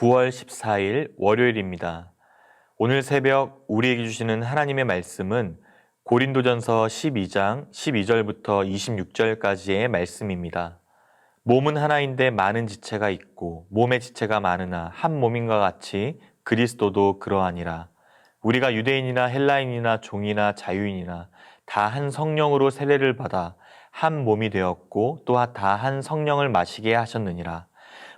9월 14일 월요일입니다. 오늘 새벽 우리에게 주시는 하나님의 말씀은 고린도전서 12장 12절부터 26절까지의 말씀입니다. 몸은 하나인데 많은 지체가 있고 몸의 지체가 많으나 한 몸인과 같이 그리스도도 그러하니라. 우리가 유대인이나 헬라인이나 종이나 자유인이나 다 한 성령으로 세례를 받아 한 몸이 되었고 또 다 한 성령을 마시게 하셨느니라.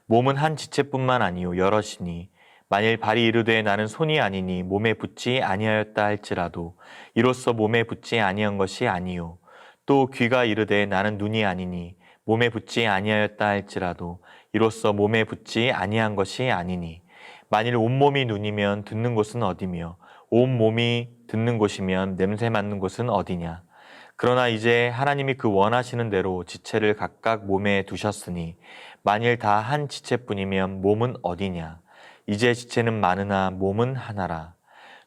몸은 한 지체뿐만 아니요 여럿이니 만일 발이 이르되 나는 손이 아니니 몸에 붙지 아니하였다 할지라도 이로써 몸에 붙지 아니한 것이 아니요 또 귀가 이르되 나는 눈이 아니니 몸에 붙지 아니하였다 할지라도 이로써 몸에 붙지 아니한 것이 아니니 만일 온몸이 눈이면 듣는 곳은 어디며 온몸이 듣는 곳이면 냄새 맡는 곳은 어디냐. 그러나 이제 하나님이 그 원하시는 대로 지체를 각각 몸에 두셨으니 만일 다 한 지체뿐이면 몸은 어디냐. 이제 지체는 많으나 몸은 하나라.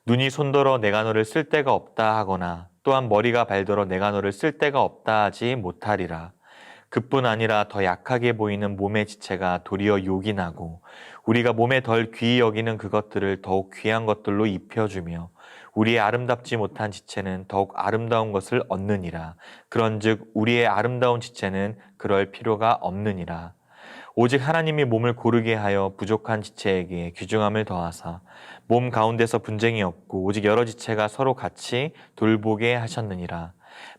눈이 손더러 내가 너를 쓸 데가 없다 하거나 또한 머리가 발더러 내가 너를 쓸 데가 없다 하지 못하리라. 그뿐 아니라 더 약하게 보이는 몸의 지체가 도리어 요긴하고 우리가 몸에 덜 귀히 여기는 그것들을 더욱 귀한 것들로 입혀주며 우리의 아름답지 못한 지체는 더욱 아름다운 것을 얻느니라. 그런즉 우리의 아름다운 지체는 그럴 필요가 없느니라. 오직 하나님이 몸을 고르게 하여 부족한 지체에게 귀중함을 더하사 몸 가운데서 분쟁이 없고 오직 여러 지체가 서로 같이 돌보게 하셨느니라.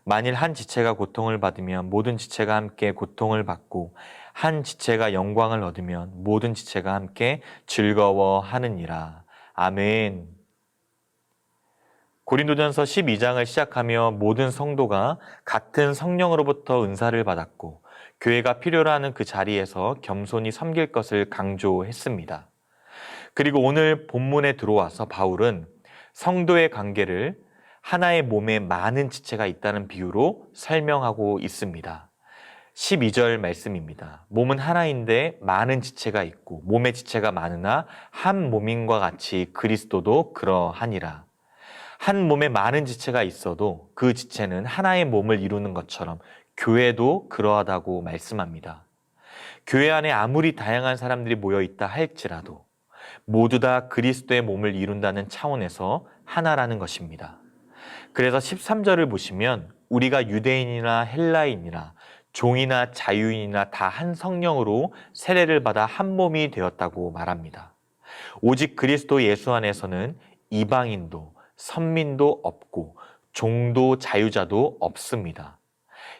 만일 한 지체가 고통을 받으면 모든 지체가 함께 고통을 받고 한 지체가 영광을 얻으면 모든 지체가 함께 즐거워하느니라. 아멘. 고린도전서 12장을 시작하며 모든 성도가 같은 성령으로부터 은사를 받았고 교회가 필요로 하는 그 자리에서 겸손히 섬길 것을 강조했습니다. 그리고 오늘 본문에 들어와서 바울은 성도의 관계를 하나의 몸에 많은 지체가 있다는 비유로 설명하고 있습니다. 12절 말씀입니다. 몸은 하나인데 많은 지체가 있고 몸의 지체가 많으나 한 몸인과 같이 그리스도도 그러하니라. 한 몸에 많은 지체가 있어도 그 지체는 하나의 몸을 이루는 것처럼 교회도 그러하다고 말씀합니다. 교회 안에 아무리 다양한 사람들이 모여 있다 할지라도 모두 다 그리스도의 몸을 이룬다는 차원에서 하나라는 것입니다. 그래서 13절을 보시면 우리가 유대인이나 헬라인이나 종이나 자유인이나 다 한 성령으로 세례를 받아 한 몸이 되었다고 말합니다. 오직 그리스도 예수 안에서는 이방인도 선민도 없고 종도 자유자도 없습니다.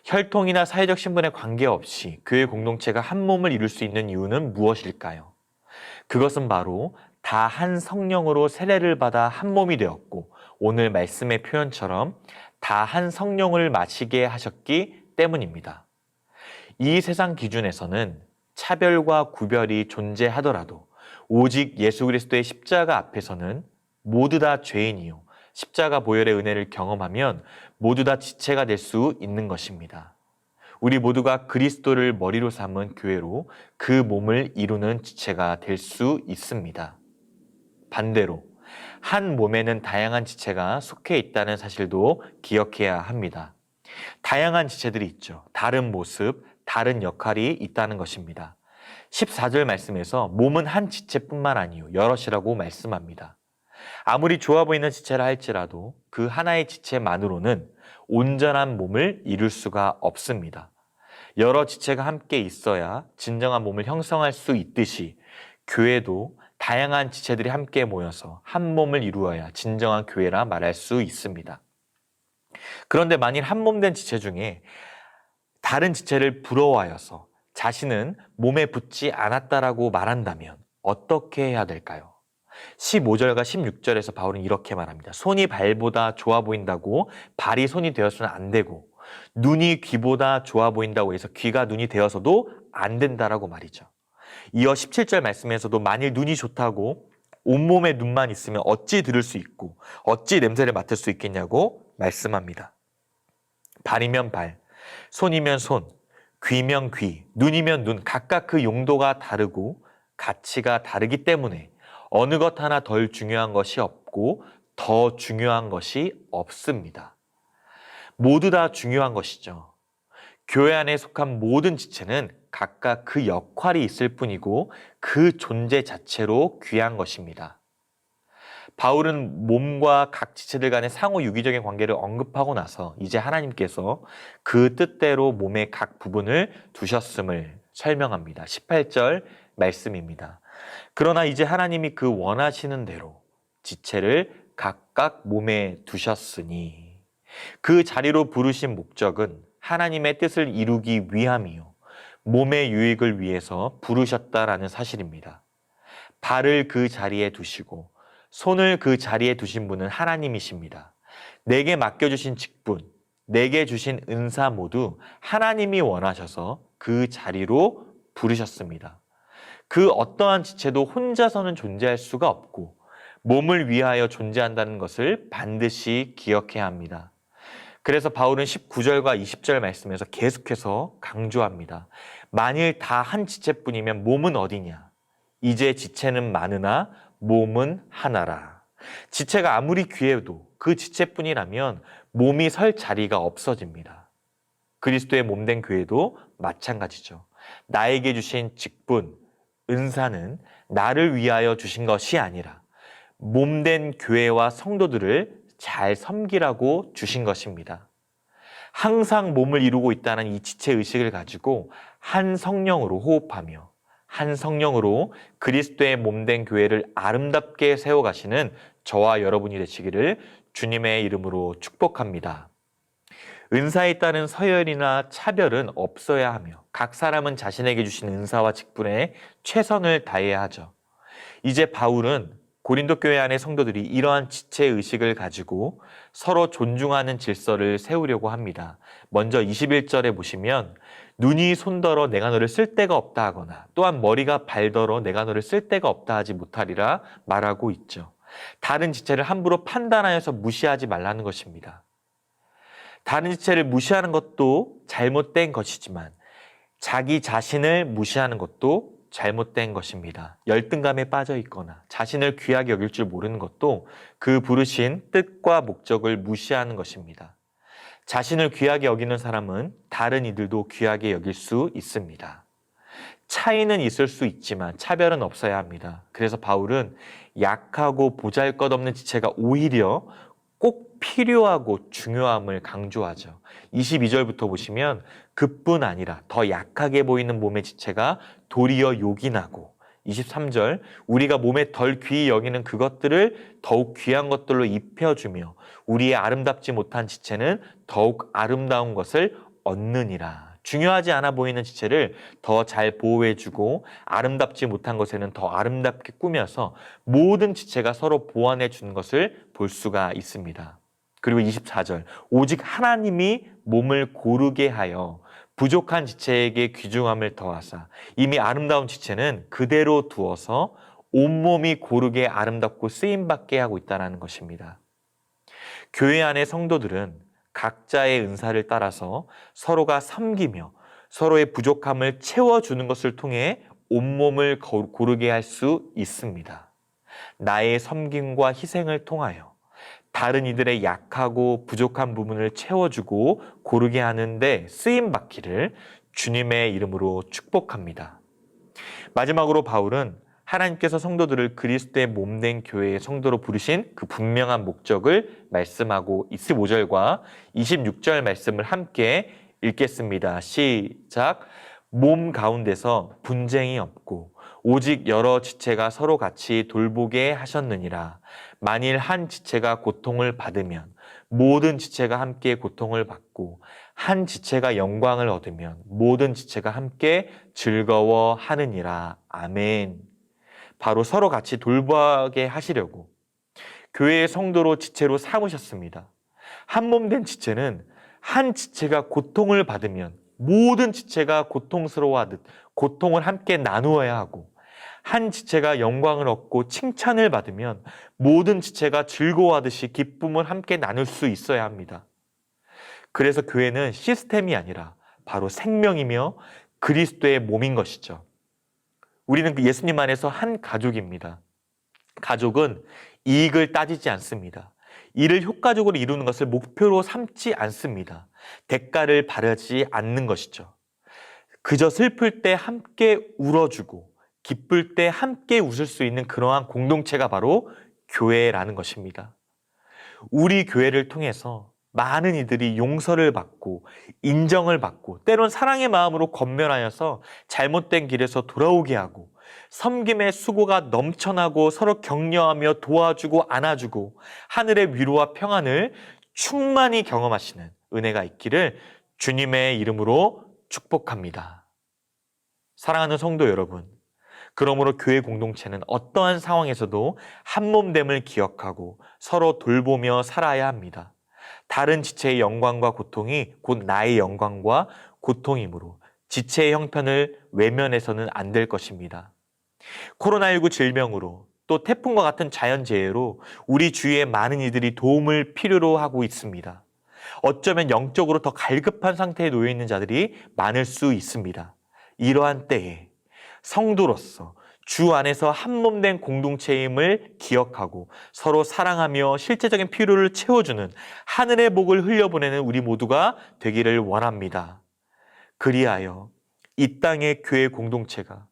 혈통이나 사회적 신분에 관계없이 교회 공동체가 한 몸을 이룰 수 있는 이유는 무엇일까요? 그것은 바로 다 한 성령으로 세례를 받아 한 몸이 되었고 오늘 말씀의 표현처럼 다 한 성령을 마시게 하셨기 때문입니다. 이 세상 기준에서는 차별과 구별이 존재하더라도 오직 예수 그리스도의 십자가 앞에서는 모두 다 죄인이요 십자가 보혈의 은혜를 경험하면 모두 다 지체가 될 수 있는 것입니다. 우리 모두가 그리스도를 머리로 삼은 교회로 그 몸을 이루는 지체가 될 수 있습니다. 반대로 한 몸에는 다양한 지체가 속해 있다는 사실도 기억해야 합니다. 다양한 지체들이 있죠. 다른 모습, 다른 역할이 있다는 것입니다. 14절 말씀에서 몸은 한 지체뿐만 아니요 여럿이라고 말씀합니다. 아무리 좋아 보이는 지체라 할지라도 그 하나의 지체만으로는 온전한 몸을 이룰 수가 없습니다. 여러 지체가 함께 있어야 진정한 몸을 형성할 수 있듯이 교회도 다양한 지체들이 함께 모여서 한 몸을 이루어야 진정한 교회라 말할 수 있습니다. 그런데 만일 한 몸 된 지체 중에 다른 지체를 부러워하여서 자신은 몸에 붙지 않았다라고 말한다면 어떻게 해야 될까요? 15절과 16절에서 바울은 이렇게 말합니다. 손이 발보다 좋아 보인다고 발이 손이 되어서는 안 되고 눈이 귀보다 좋아 보인다고 해서 귀가 눈이 되어서도 안 된다라고 말이죠. 이어 17절 말씀에서도 만일 눈이 좋다고 온몸에 눈만 있으면 어찌 들을 수 있고 어찌 냄새를 맡을 수 있겠냐고 말씀합니다. 발이면 발, 손이면 손, 귀면 귀, 눈이면 눈 각각 그 용도가 다르고 가치가 다르기 때문에 어느 것 하나 덜 중요한 것이 없고 더 중요한 것이 없습니다. 모두 다 중요한 것이죠. 교회 안에 속한 모든 지체는 각각 그 역할이 있을 뿐이고 그 존재 자체로 귀한 것입니다. 바울은 몸과 각 지체들 간의 상호 유기적인 관계를 언급하고 나서 이제 하나님께서 그 뜻대로 몸의 각 부분을 두셨음을 설명합니다. 18절 말씀입니다. 그러나 이제 하나님이 그 원하시는 대로 지체를 각각 몸에 두셨으니 그 자리로 부르신 목적은 하나님의 뜻을 이루기 위함이요 몸의 유익을 위해서 부르셨다라는 사실입니다. 발을 그 자리에 두시고 손을 그 자리에 두신 분은 하나님이십니다. 내게 맡겨주신 직분, 내게 주신 은사 모두 하나님이 원하셔서 그 자리로 부르셨습니다. 그 어떠한 지체도 혼자서는 존재할 수가 없고 몸을 위하여 존재한다는 것을 반드시 기억해야 합니다. 그래서 바울은 19절과 20절 말씀에서 계속해서 강조합니다. 만일 다 한 지체뿐이면 몸은 어디냐? 이제 지체는 많으나 몸은 하나라. 지체가 아무리 귀해도 그 지체뿐이라면 몸이 설 자리가 없어집니다. 그리스도의 몸된 교회도 마찬가지죠. 나에게 주신 직분, 은사는 나를 위하여 주신 것이 아니라 몸된 교회와 성도들을 잘 섬기라고 주신 것입니다. 항상 몸을 이루고 있다는 이 지체의식을 가지고 한 성령으로 호흡하며 한 성령으로 그리스도의 몸된 교회를 아름답게 세워가시는 저와 여러분이 되시기를 주님의 이름으로 축복합니다. 은사에 따른 서열이나 차별은 없어야 하며 각 사람은 자신에게 주신 은사와 직분에 최선을 다해야 하죠. 이제 바울은 고린도 교회 안의 성도들이 이러한 지체의식을 가지고 서로 존중하는 질서를 세우려고 합니다. 먼저 21절에 보시면 눈이 손더러 내가 너를 쓸 데가 없다 하거나 또한 머리가 발더러 내가 너를 쓸 데가 없다 하지 못하리라 말하고 있죠. 다른 지체를 함부로 판단하여서 무시하지 말라는 것입니다. 다른 지체를 무시하는 것도 잘못된 것이지만 자기 자신을 무시하는 것도 잘못된 것입니다. 열등감에 빠져 있거나 자신을 귀하게 여길 줄 모르는 것도 그 부르신 뜻과 목적을 무시하는 것입니다. 자신을 귀하게 여기는 사람은 다른 이들도 귀하게 여길 수 있습니다. 차이는 있을 수 있지만 차별은 없어야 합니다. 그래서 바울은 약하고 보잘것없는 지체가 오히려 꼭 필요하고 중요함을 강조하죠. 22절부터 보시면 그뿐 아니라 더 약하게 보이는 몸의 지체가 도리어 요긴하고 23절 우리가 몸에 덜 귀히 여기는 그것들을 더욱 귀한 것들로 입혀주며 우리의 아름답지 못한 지체는 더욱 아름다운 것을 얻느니라. 중요하지 않아 보이는 지체를 더 잘 보호해주고 아름답지 못한 것에는 더 아름답게 꾸며서 모든 지체가 서로 보완해 주는 것을 볼 수가 있습니다. 그리고 24절 오직 하나님이 몸을 고르게 하여 부족한 지체에게 귀중함을 더하사 이미 아름다운 지체는 그대로 두어서 온몸이 고르게 아름답고 쓰임받게 하고 있다는 것입니다. 교회 안의 성도들은 각자의 은사를 따라서 서로가 섬기며 서로의 부족함을 채워주는 것을 통해 온몸을 고르게 할 수 있습니다. 나의 섬김과 희생을 통하여 다른 이들의 약하고 부족한 부분을 채워주고 고르게 하는데 쓰임받기를 주님의 이름으로 축복합니다. 마지막으로 바울은 하나님께서 성도들을 그리스도의 몸된 교회의 성도로 부르신 그 분명한 목적을 말씀하고 25절과 26절 말씀을 함께 읽겠습니다. 시작. 몸 가운데서 분쟁이 없고 오직 여러 지체가 서로 같이 돌보게 하셨느니라. 만일 한 지체가 고통을 받으면 모든 지체가 함께 고통을 받고 한 지체가 영광을 얻으면 모든 지체가 함께 즐거워하느니라. 아멘. 바로 서로 같이 돌보게 하시려고 교회의 성도로 지체로 삼으셨습니다. 한 몸 된 지체는 한 지체가 고통을 받으면 모든 지체가 고통스러워하듯 고통을 함께 나누어야 하고 한 지체가 영광을 얻고 칭찬을 받으면 모든 지체가 즐거워하듯이 기쁨을 함께 나눌 수 있어야 합니다. 그래서 교회는 시스템이 아니라 바로 생명이며 그리스도의 몸인 것이죠. 우리는 그 예수님 안에서 한 가족입니다. 가족은 이익을 따지지 않습니다. 이를 효과적으로 이루는 것을 목표로 삼지 않습니다. 대가를 바라지 않는 것이죠. 그저 슬플 때 함께 울어주고 기쁠 때 함께 웃을 수 있는 그러한 공동체가 바로 교회라는 것입니다. 우리 교회를 통해서 많은 이들이 용서를 받고 인정을 받고 때론 사랑의 마음으로 권면하여서 잘못된 길에서 돌아오게 하고 섬김의 수고가 넘쳐나고 서로 격려하며 도와주고 안아주고 하늘의 위로와 평안을 충만히 경험하시는 은혜가 있기를 주님의 이름으로 축복합니다. 사랑하는 성도 여러분, 그러므로 교회 공동체는 어떠한 상황에서도 한몸됨을 기억하고 서로 돌보며 살아야 합니다. 다른 지체의 영광과 고통이 곧 나의 영광과 고통이므로 지체의 형편을 외면해서는 안 될 것입니다. 코로나19 질병으로 또 태풍과 같은 자연재해로 우리 주위에 많은 이들이 도움을 필요로 하고 있습니다. 어쩌면 영적으로 더 갈급한 상태에 놓여 있는 자들이 많을 수 있습니다. 이러한 때에 성도로서 주 안에서 한몸된 공동체임을 기억하고 서로 사랑하며 실제적인 필요를 채워주는 하늘의 복을 흘려보내는 우리 모두가 되기를 원합니다. 그리하여 이 땅의 교회 공동체가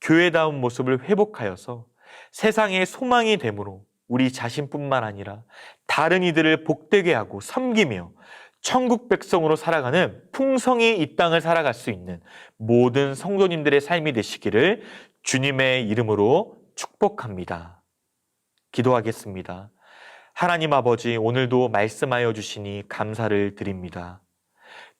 교회다운 모습을 회복하여서 세상의 소망이 되므로 우리 자신뿐만 아니라 다른 이들을 복되게 하고 섬기며 천국 백성으로 살아가는 풍성히 이 땅을 살아갈 수 있는 모든 성도님들의 삶이 되시기를 주님의 이름으로 축복합니다. 기도하겠습니다. 하나님 아버지, 오늘도 말씀하여 주시니 감사를 드립니다.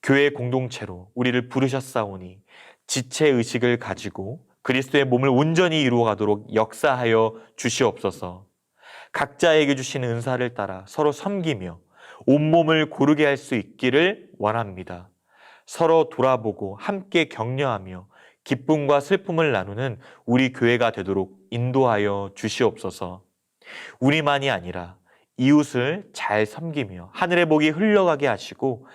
교회 공동체로 우리를 부르셨사오니 지체의식을 가지고 그리스도의 몸을 온전히 이루어가도록 역사하여 주시옵소서. 각자에게 주신 은사를 따라 서로 섬기며 온몸을 고르게 할 수 있기를 원합니다. 서로 돌아보고 함께 격려하며 기쁨과 슬픔을 나누는 우리 교회가 되도록 인도하여 주시옵소서. 우리만이 아니라 이웃을 잘 섬기며 하늘의 복이 흘러가게 하시고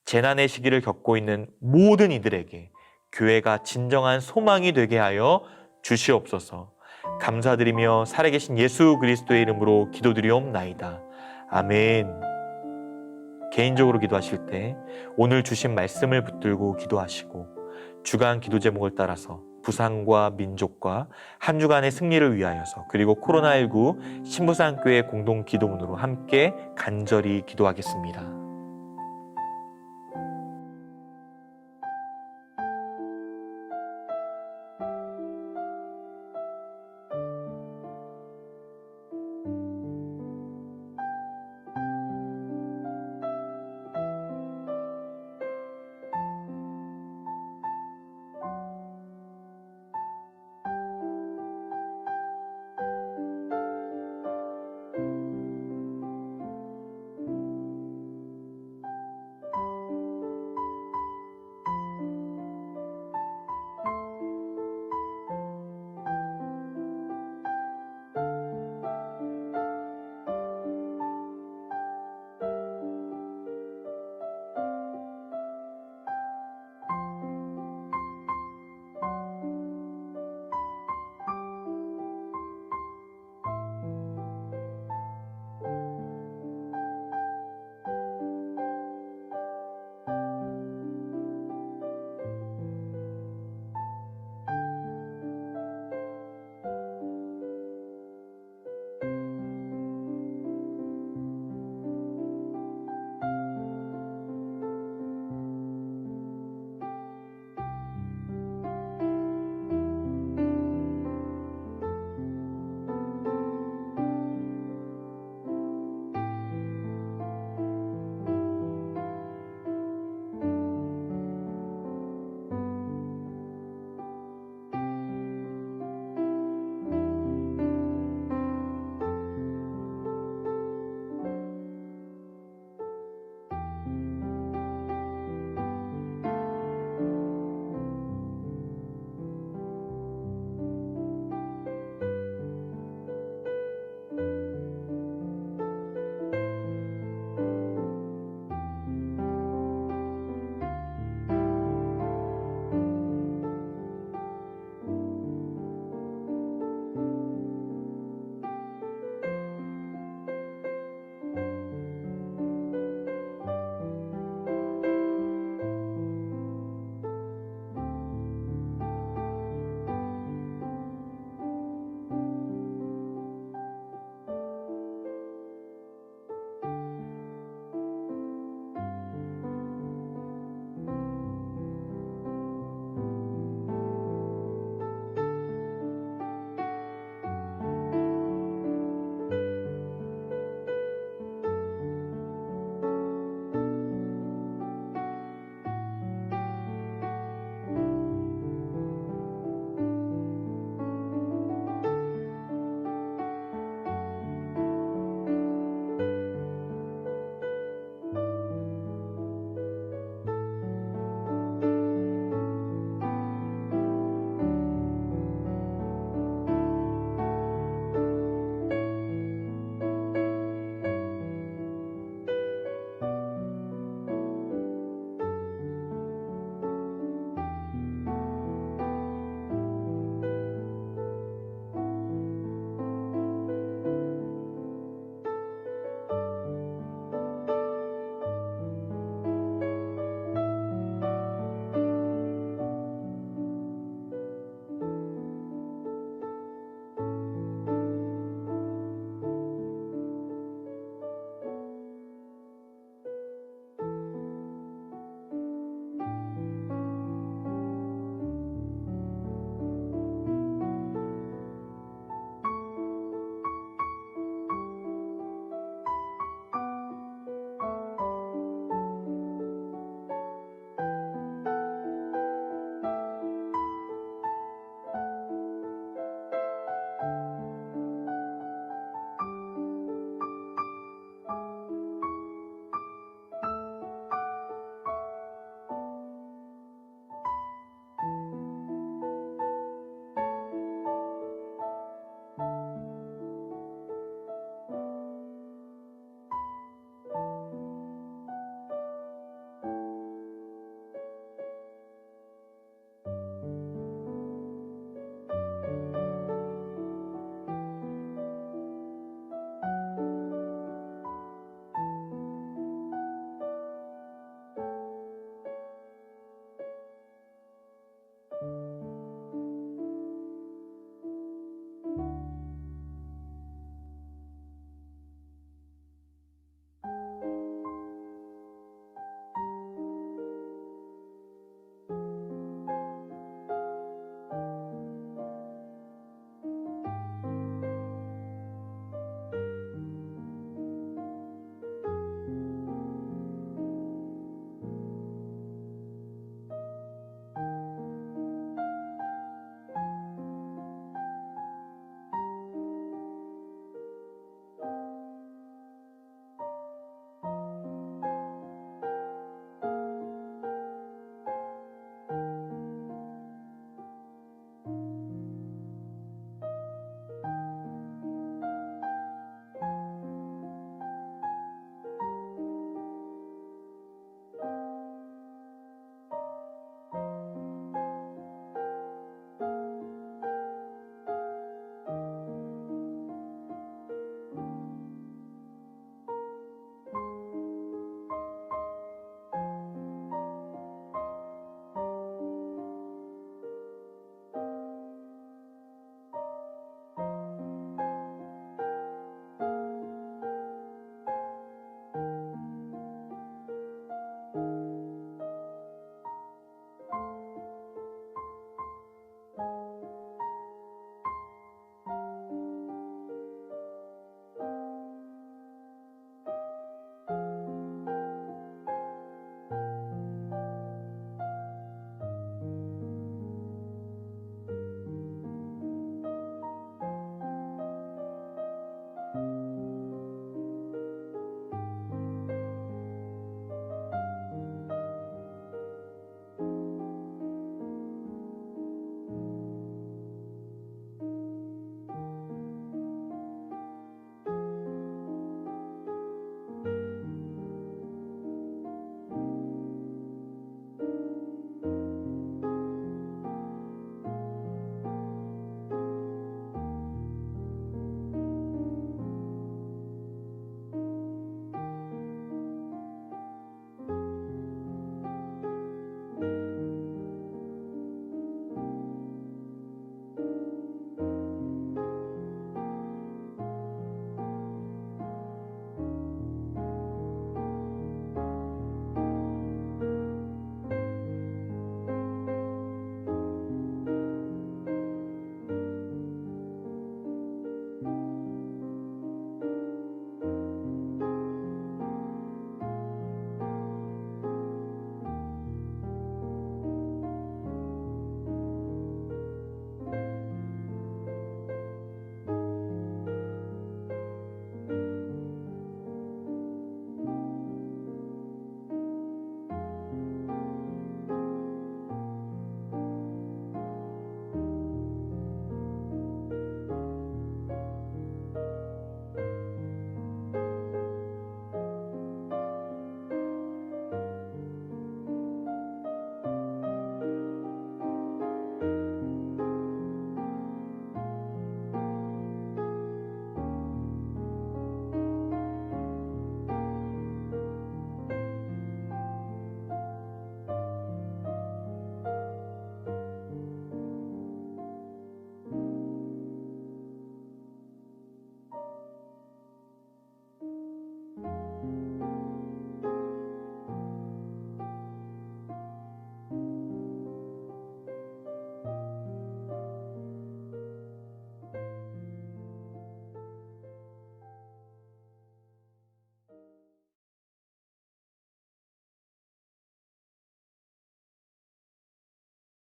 재난의 시기를 겪고 있는 모든 이들에게 교회가 진정한 소망이 되게 하여 주시옵소서. 감사드리며 살아계신 예수 그리스도의 이름으로 기도드리옵나이다. 아멘. 개인적으로 기도하실 때 오늘 주신 말씀을 붙들고 기도하시고 주간 기도 제목을 따라서 부상과 민족과 한 주간의 승리를 위하여서 그리고 코로나19 신부산교회 공동 기도문으로 함께 간절히 기도하겠습니다.